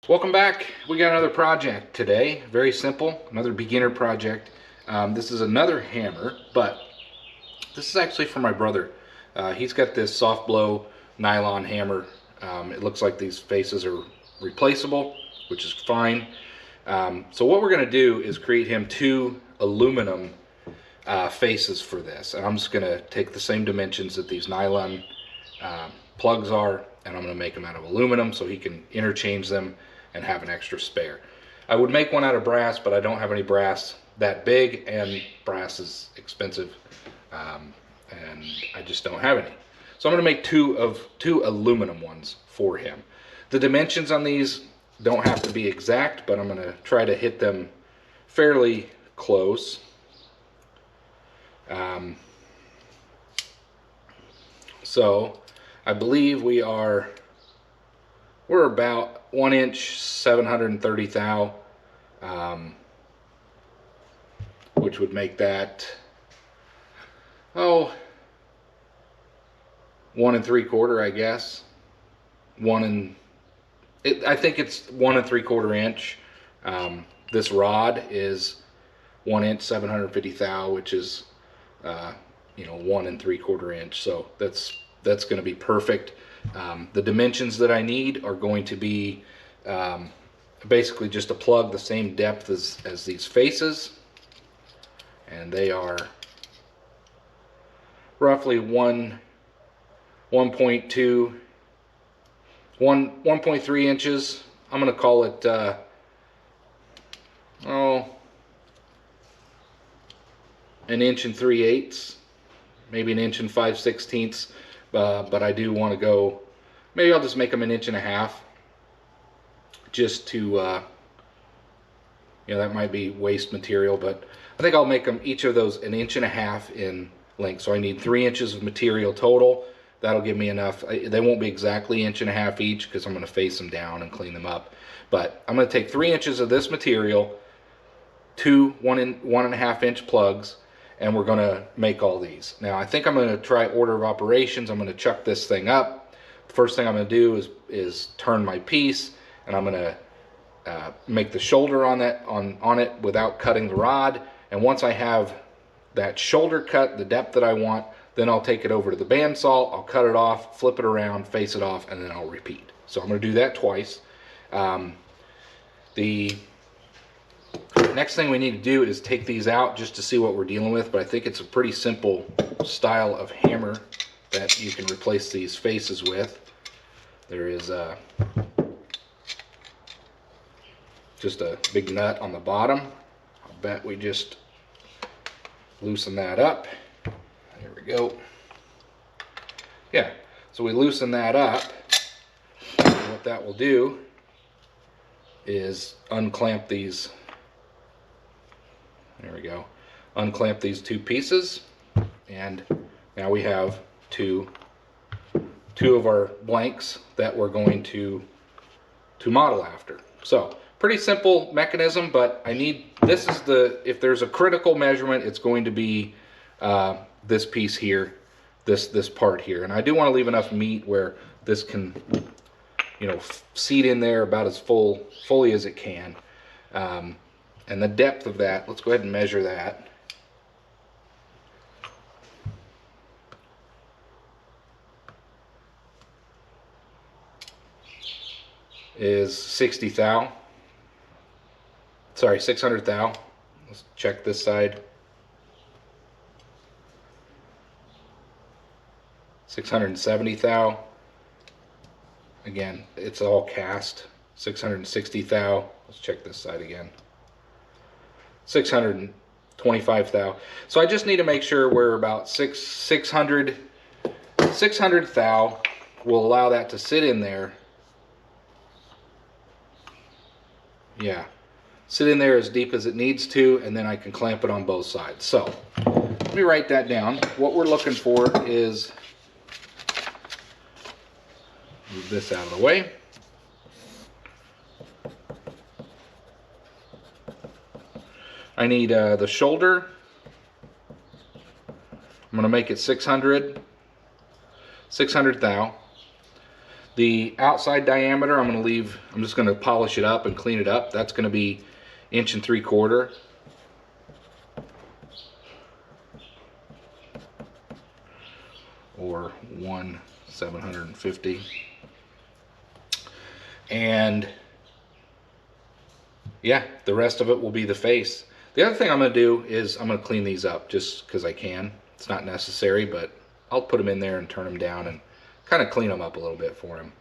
Welcome back. We got another project today. Very simple, another beginner project. This is another hammer, but this is actually for my brother. He's got this soft blow nylon hammer. It looks like these faces are replaceable, which is fine. So what we're going to do is create him two aluminum faces for this. And I'm just going to take the same dimensions that these nylon plugs are, and I'm going to make them out of aluminum so he can interchange them and have an extra spare. I would make one out of brass, but I don't have any brass that big, and brass is expensive, and I just don't have any. So I'm going to make two aluminum ones for him. The dimensions on these don't have to be exact, but I'm going to try to hit them fairly close. So I believe we're about 1 inch 730 thou, which would make that 1 3/4, I guess. I think it's 1 3/4 inch. This rod is 1 inch 750 thou, which is 1 3/4 inch. So that's going to be perfect. The dimensions that I need are going to be basically just a plug the same depth as these faces, and they are roughly 1.3 inches. I'm going to call it an inch and 3/8, maybe an inch and 5/16. But I do want to go, maybe I'll just make them 1.5 inches, just to, that might be waste material, but I think I'll make them each of those 1.5 inches in length. So I need 3 inches of material total. That'll give me enough. They won't be exactly 1.5 inches each because I'm going to face them down and clean them up. But I'm going to take 3 inches of this material, two 1.5 inch plugs, and we're going to make all these. Now I think I'm going to try order of operations. I'm going to chuck this thing up. The first thing I'm going to do is turn my piece, and I'm going to make the shoulder on it without cutting the rod. And once I have that shoulder cut the depth that I want, then I'll take it over to the bandsaw. I'll cut it off, flip it around, face it off, and then I'll repeat. So I'm going to do that twice. The next thing we need to do is take these out just to see what we're dealing with, but I think it's a pretty simple style of hammer that you can replace these faces with. There is just a big nut on the bottom. I'll bet we just loosen that up. There we go. Yeah, so we loosen that up, and what that will do is unclamp these. There we go. Unclamp these two pieces, and now we have two of our blanks that we're going to model after. So pretty simple mechanism, but I need, this is if there's a critical measurement, it's going to be this piece here, this part here, and I do want to leave enough meat where this can seat in there about as fully as it can. And the depth of that, let's go ahead and measure that. Is 60 thou. Sorry, 600 thou. Let's check this side. 670 thou. Again, it's all cast. 660 thou. Let's check this side again. 625 thou. So I just need to make sure we're about 600 thou. We'll allow that to sit in there. Yeah, sit in there as deep as it needs to, and then I can clamp it on both sides. So let me write that down. What we're looking for is, move this out of the way. I need the shoulder. I'm going to make it 600 thou. The outside diameter, I'm just going to polish it up and clean it up. That's going to be 1.75 inches. Or 1/750. And yeah, the rest of it will be the face. The other thing I'm going to do is I'm going to clean these up just because I can. It's not necessary, but I'll put them in there and turn them down and kind of clean them up a little bit for him.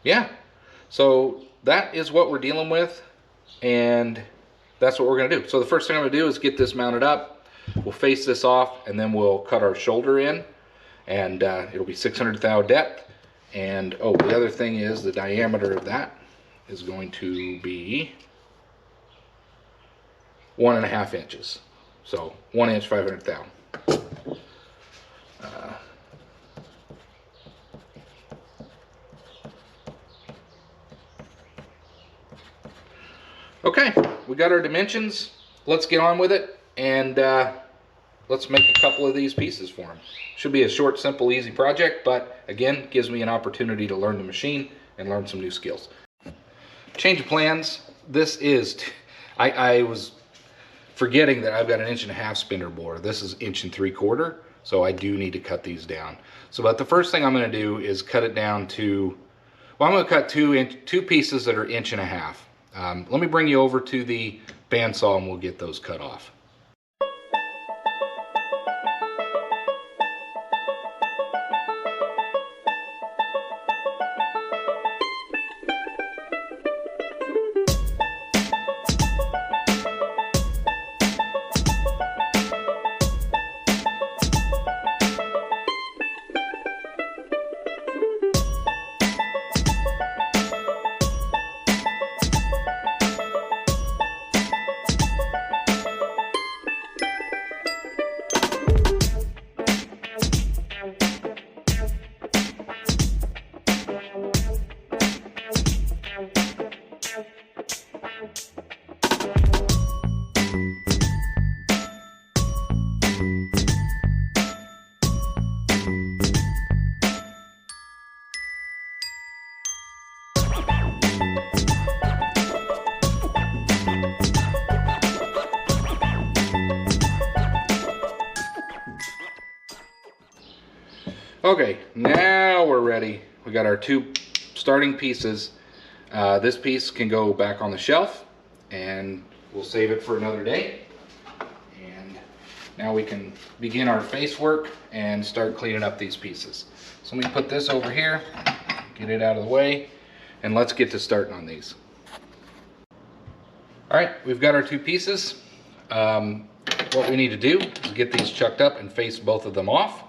Yeah, so that is what we're dealing with, and that's what we're going to do. So the first thing I'm going to do is get this mounted up. We'll face this off, and then we'll cut our shoulder in, and it'll be 600 thou depth. And oh, the other thing is the diameter of that is going to be 1.5 inches. So 1 inch, 500 thou. Okay, we got our dimensions. Let's get on with it, and let's make a couple of these pieces for him. Should be a short, simple, easy project, but again, gives me an opportunity to learn the machine and learn some new skills. Change of plans. This is, I was forgetting that I've got an 1.5 inch spindle bore. This is 1.75 inches, so I do need to cut these down. So, but the first thing I'm going to do is cut it down to, well, I'm going to cut two pieces that are 1.5 inches. Let me bring you over to the bandsaw and we'll get those cut off. Okay, now we're ready. We got our two starting pieces. This piece can go back on the shelf, and we'll save it for another day. And now we can begin our face work and start cleaning up these pieces. So let me put this over here, get it out of the way, and let's get to starting on these. All right, we've got our two pieces. What we need to do is get these chucked up and face both of them off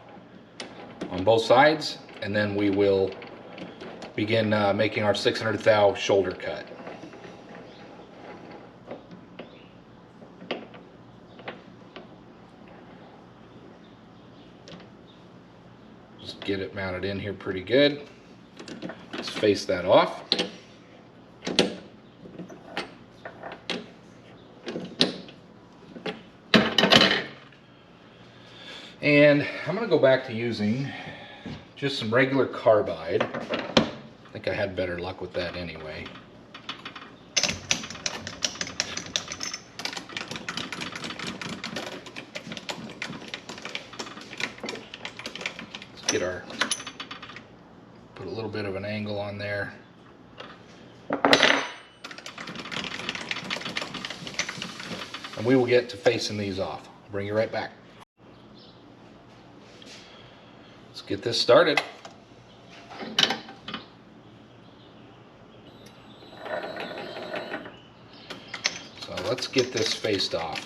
on both sides, and then we will begin making our 600 thou shoulder cut. Just get it mounted in here pretty good. Let's face that off. And I'm going to go back to using just some regular carbide. I think I had better luck with that anyway. Let's get our, put a little bit of an angle on there. And we will get to facing these off. I'll bring you right back. Get this started. So let's get this faced off.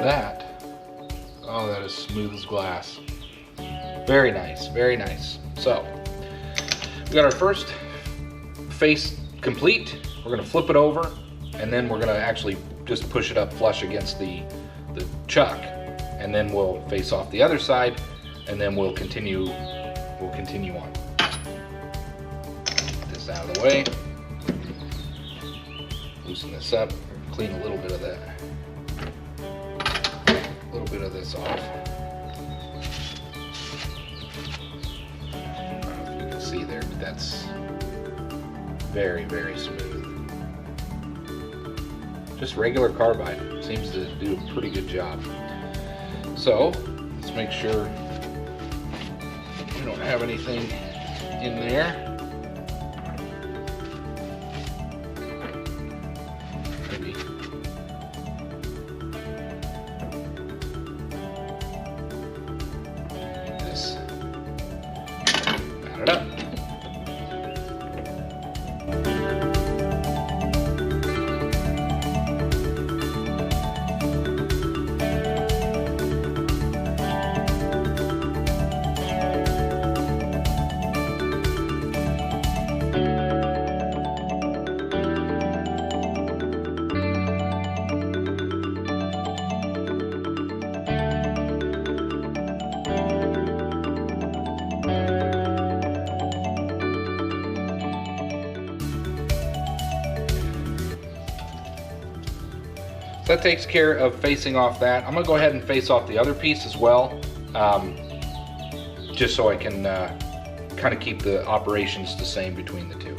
That, oh, that is smooth as glass. Very nice, very nice. So we got our first face complete. We're gonna flip it over, and then we're gonna actually just push it up flush against the chuck, and then we'll face off the other side, and then we'll continue on. Get this out of the way. Loosen this up, clean a little bit of this off. I don't know if you can see there, but that's very, very smooth. Just regular carbide seems to do a pretty good job. So let's make sure we don't have anything in there. Maybe this. Mat it up. That takes care of facing off that. I'm gonna go ahead and face off the other piece as well, just so I can kind of keep the operations the same between the two.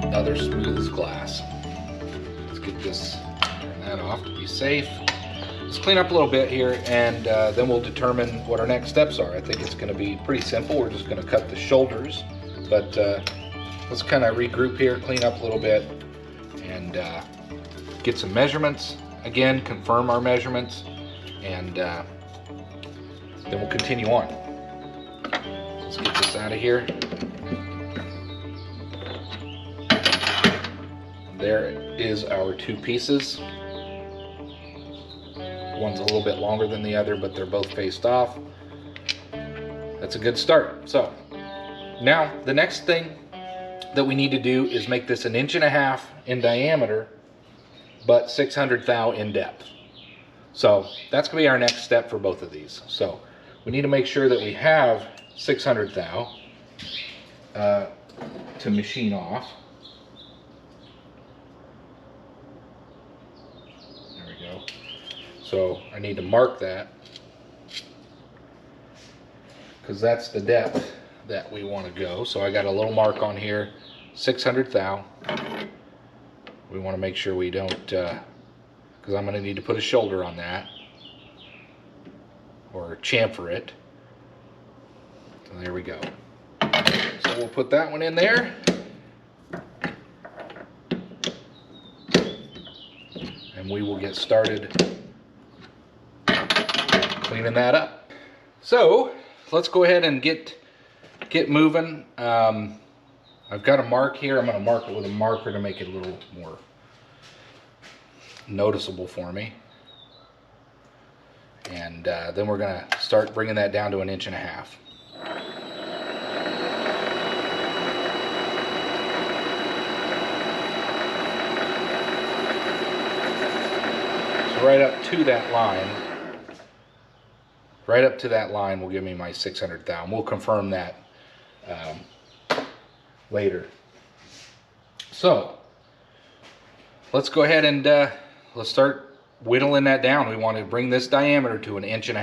Another smooth as glass. Let's get this, turn that off to be safe. Let's clean up a little bit here, and then we'll determine what our next steps are. I think it's going to be pretty simple. We're just going to cut the shoulders, but let's kind of regroup here, clean up a little bit, and get some measurements. Again, confirm our measurements, and then we'll continue on. Let's get this out of here. There is our two pieces. One's a little bit longer than the other, but they're both faced off. That's a good start. So now the next thing that we need to do is make this 1.5 inches in diameter, but 600 thou in depth. So that's gonna be our next step for both of these. So we need to make sure that we have 600 thou to machine off. So I need to mark that because that's the depth that we want to go. So I got a little mark on here, 600 thou. We want to make sure we don't, because I'm going to need to put a shoulder on that or chamfer it. So there we go. So we'll put that one in there. And we will get started cleaning that up. So let's go ahead and get moving. I've got a mark here. I'm going to mark it with a marker to make it a little more noticeable for me. And then we're going to start bringing that down to 1.5 inches. So right up to that line. Right up to that line will give me my 600 thou. And we'll confirm that later. So let's go ahead and let's start whittling that down. We want to bring this diameter to 1.5 inches.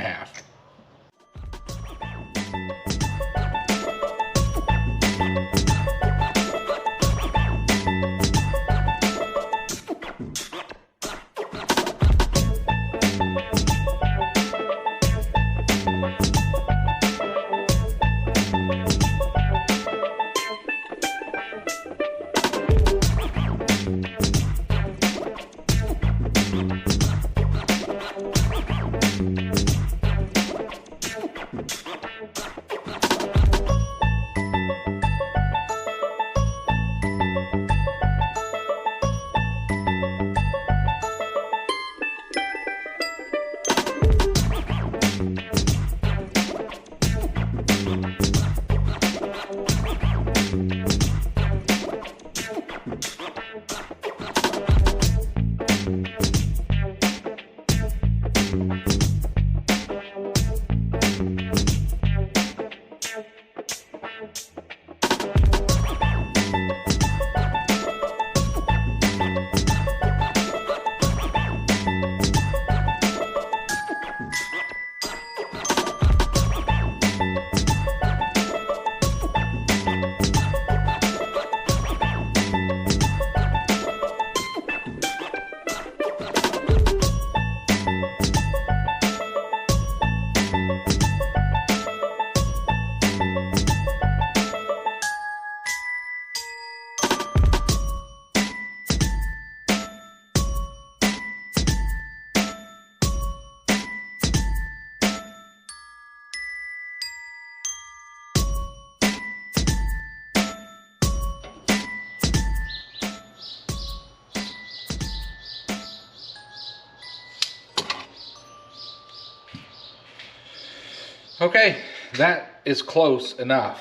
Okay, that is close enough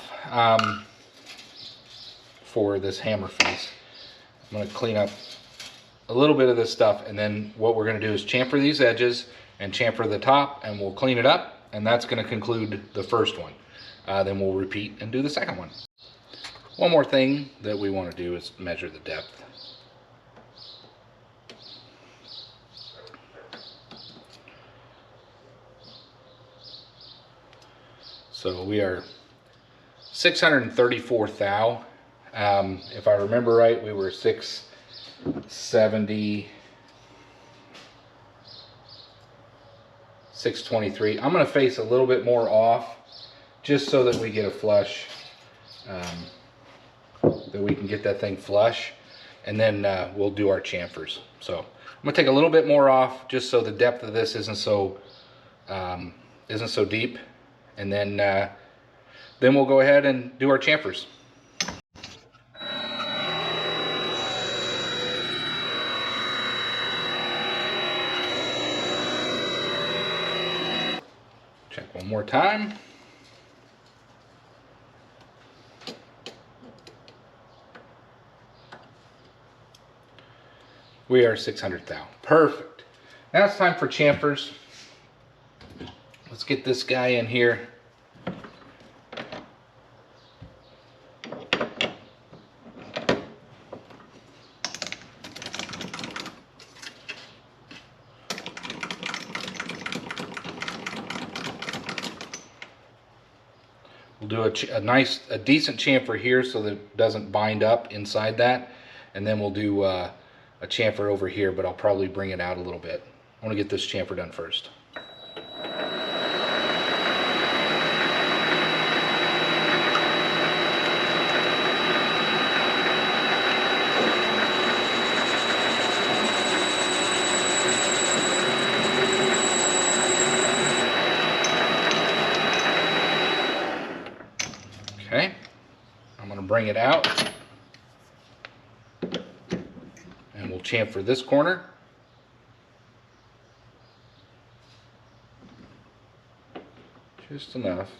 for this hammer face. I'm going to clean up a little bit of this stuff, and then what we're going to do is chamfer these edges and chamfer the top, and we'll clean it up, and that's going to conclude the first one. Then we'll repeat and do the second one. One more thing that we want to do is measure the depth. So we are 634 thou. If I remember right, we were 670, 623. I'm going to face a little bit more off just so that we get a flush, that we can get that thing flush, and then we'll do our chamfers. So I'm going to take a little bit more off just so the depth of this isn't so deep. And then we'll go ahead and do our chamfers. Check one more time. We are 600 thou. Perfect. Now it's time for chamfers. Let's get this guy in here. We'll do a decent chamfer here so that it doesn't bind up inside that, and then we'll do a chamfer over here, but I'll probably bring it out a little bit. I want to get this chamfer done first. Okay, I'm going to bring it out, and we'll chamfer this corner. Just enough.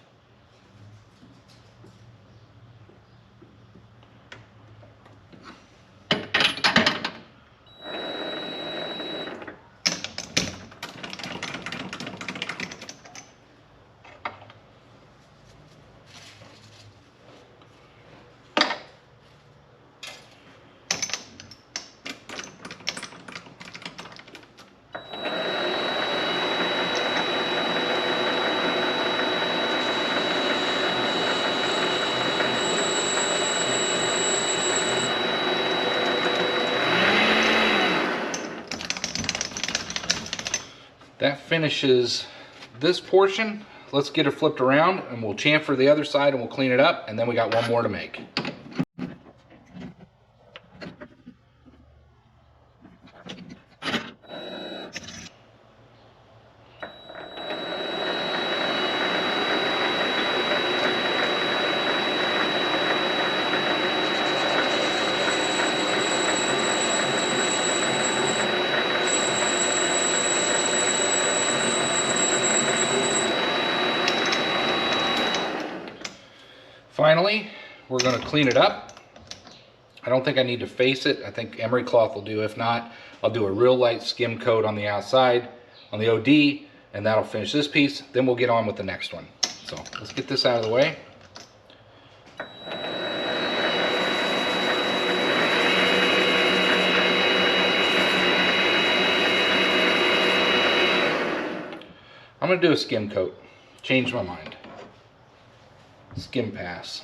That finishes this portion. Let's get it flipped around and we'll chamfer the other side and we'll clean it up, and then we got one more to make. Finally, we're going to clean it up. I don't think I need to face it. I think emery cloth will do. If not, I'll do a real light skim coat on the outside, on the OD, and that'll finish this piece. Then we'll get on with the next one. So let's get this out of the way. I'm going to do a skim coat. Change my mind. Skim pass.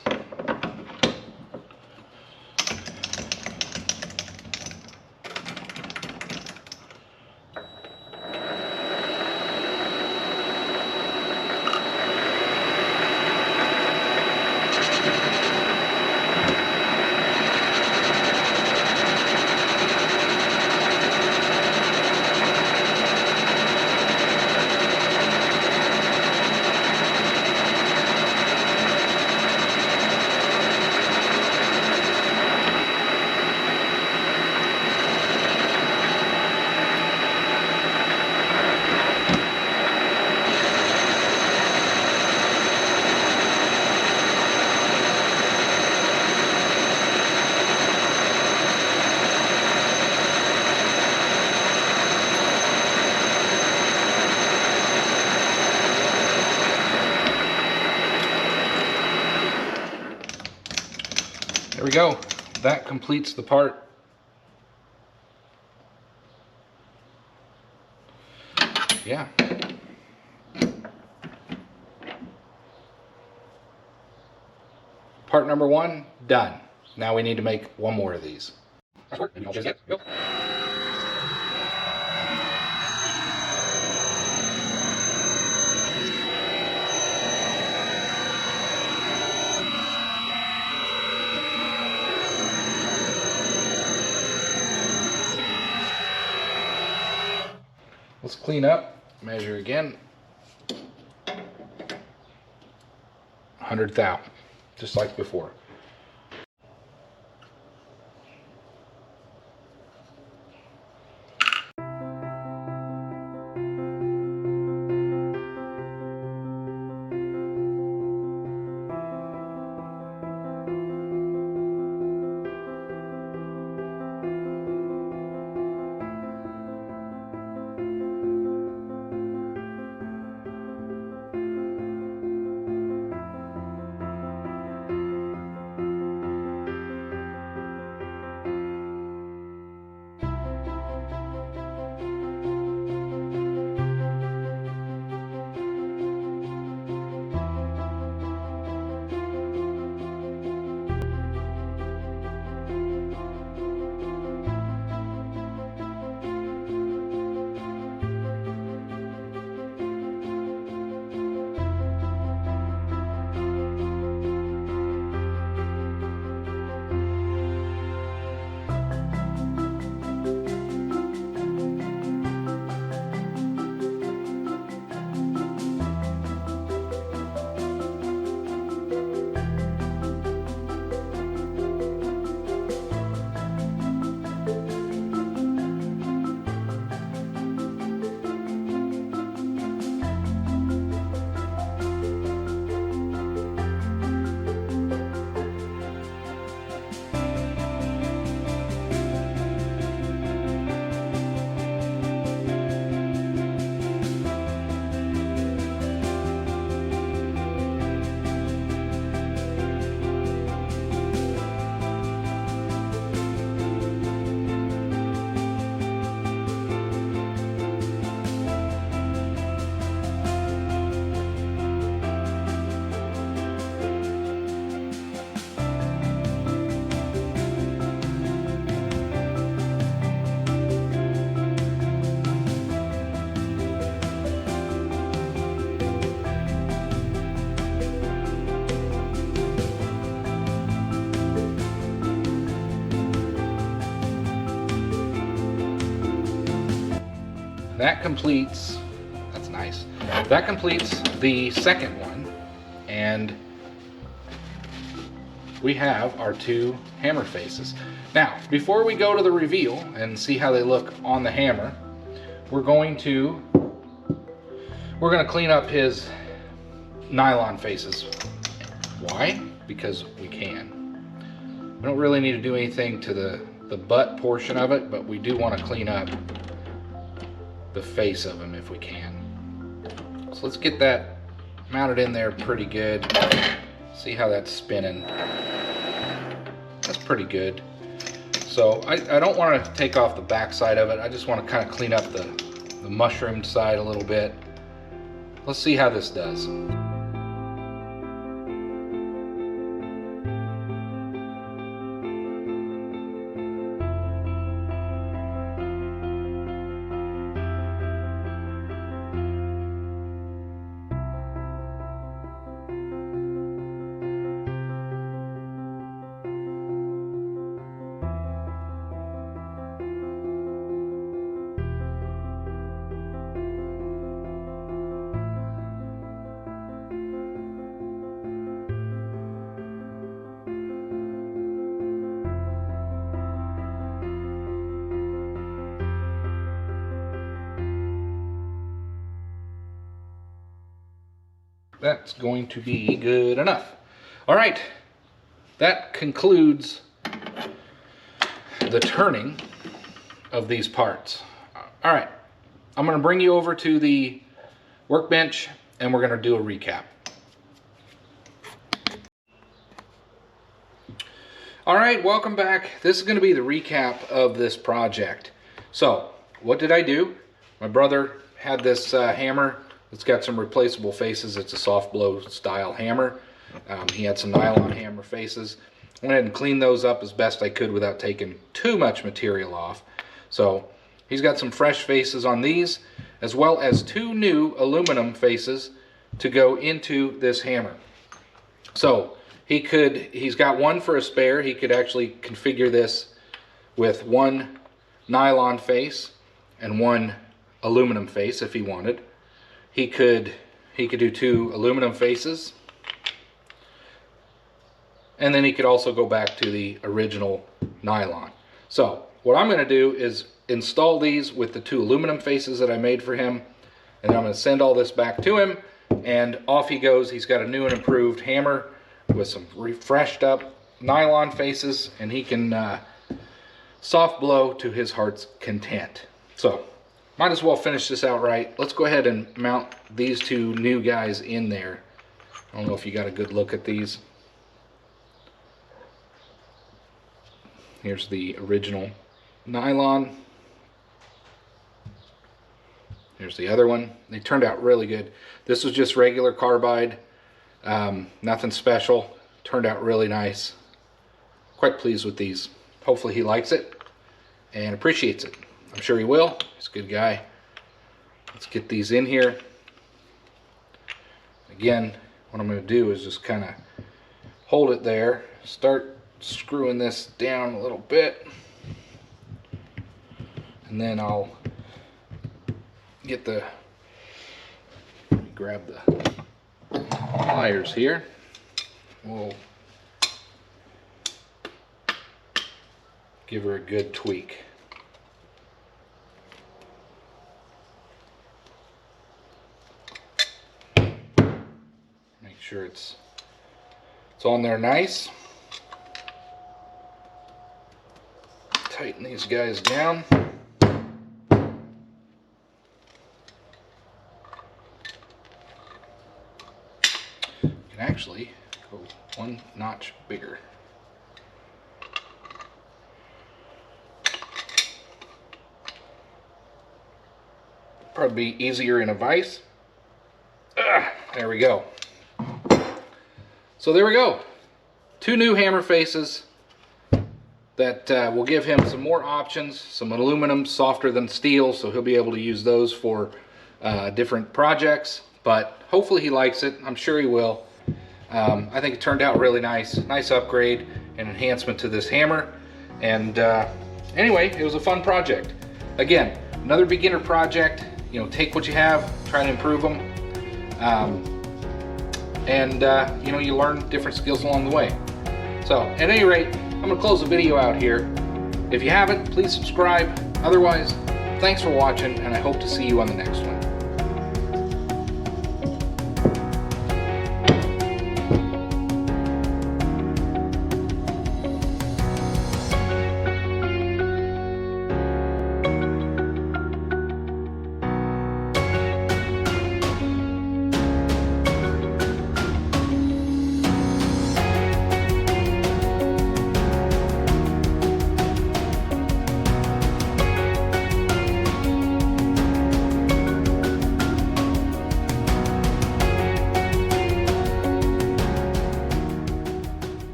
There we go. That completes the part. Yeah. Part number one, done. Now we need to make one more of these. Go. Let's clean up, measure again. 100 thou, just like before. that completes, that's nice. That completes the second one, and we have our two hammer faces. Now, before we go to the reveal and see how they look on the hammer, we're going to clean up his nylon faces. Why? Because we can. We don't really need to do anything to the butt portion of it, but we do want to clean up the face of him if we can. So let's get that mounted in there pretty good. See how that's spinning. That's pretty good. So I don't want to take off the back side of it. I just want to kind of clean up the mushroomed side a little bit. Let's see how this does. That's going to be good enough. All right, that concludes the turning of these parts. All right, I'm going to bring you over to the workbench and we're going to do a recap. All right, welcome back. This is going to be the recap of this project. So, what did I do? My brother had this hammer. It's got some replaceable faces. It's a soft blow style hammer. He had some nylon hammer faces. I went ahead and cleaned those up as best I could without taking too much material off. So he's got some fresh faces on these, as well as two new aluminum faces to go into this hammer. So he's got one for a spare. He could actually configure this with one nylon face and one aluminum face if he wanted. He could do two aluminum faces, and then he could also go back to the original nylon. So what I'm going to do is install these with the two aluminum faces that I made for him, and I'm going to send all this back to him, and off he goes. He's got a new and improved hammer with some refreshed up nylon faces, and he can soft blow to his heart's content. So might as well finish this out right. Let's go ahead and mount these two new guys in there. I don't know if you got a good look at these. Here's the original nylon. Here's the other one. They turned out really good. This was just regular carbide, nothing special. Turned out really nice. Quite pleased with these. Hopefully he likes it and appreciates it. I'm sure he will. He's a good guy. Let's get these in here. Again, what I'm going to do is just kind of hold it there, start screwing this down a little bit, and then I'll get grab the pliers here. We'll give her a good tweak. Make sure it's on there nice. Tighten these guys down. You can actually go one notch bigger. Probably be easier in a vise. There we go. So there we go. Two new hammer faces that will give him some more options. Some aluminum, softer than steel, so he'll be able to use those for different projects. But hopefully he likes it. I'm sure he will. I think it turned out really nice. Nice upgrade and enhancement to this hammer. And anyway, it was a fun project. Again, another beginner project. You know, take what you have, try to improve them, you know, you learn different skills along the way. So at any rate, I'm going to close the video out here. If you haven't, please subscribe. Otherwise, thanks for watching, and I hope to see you on the next one.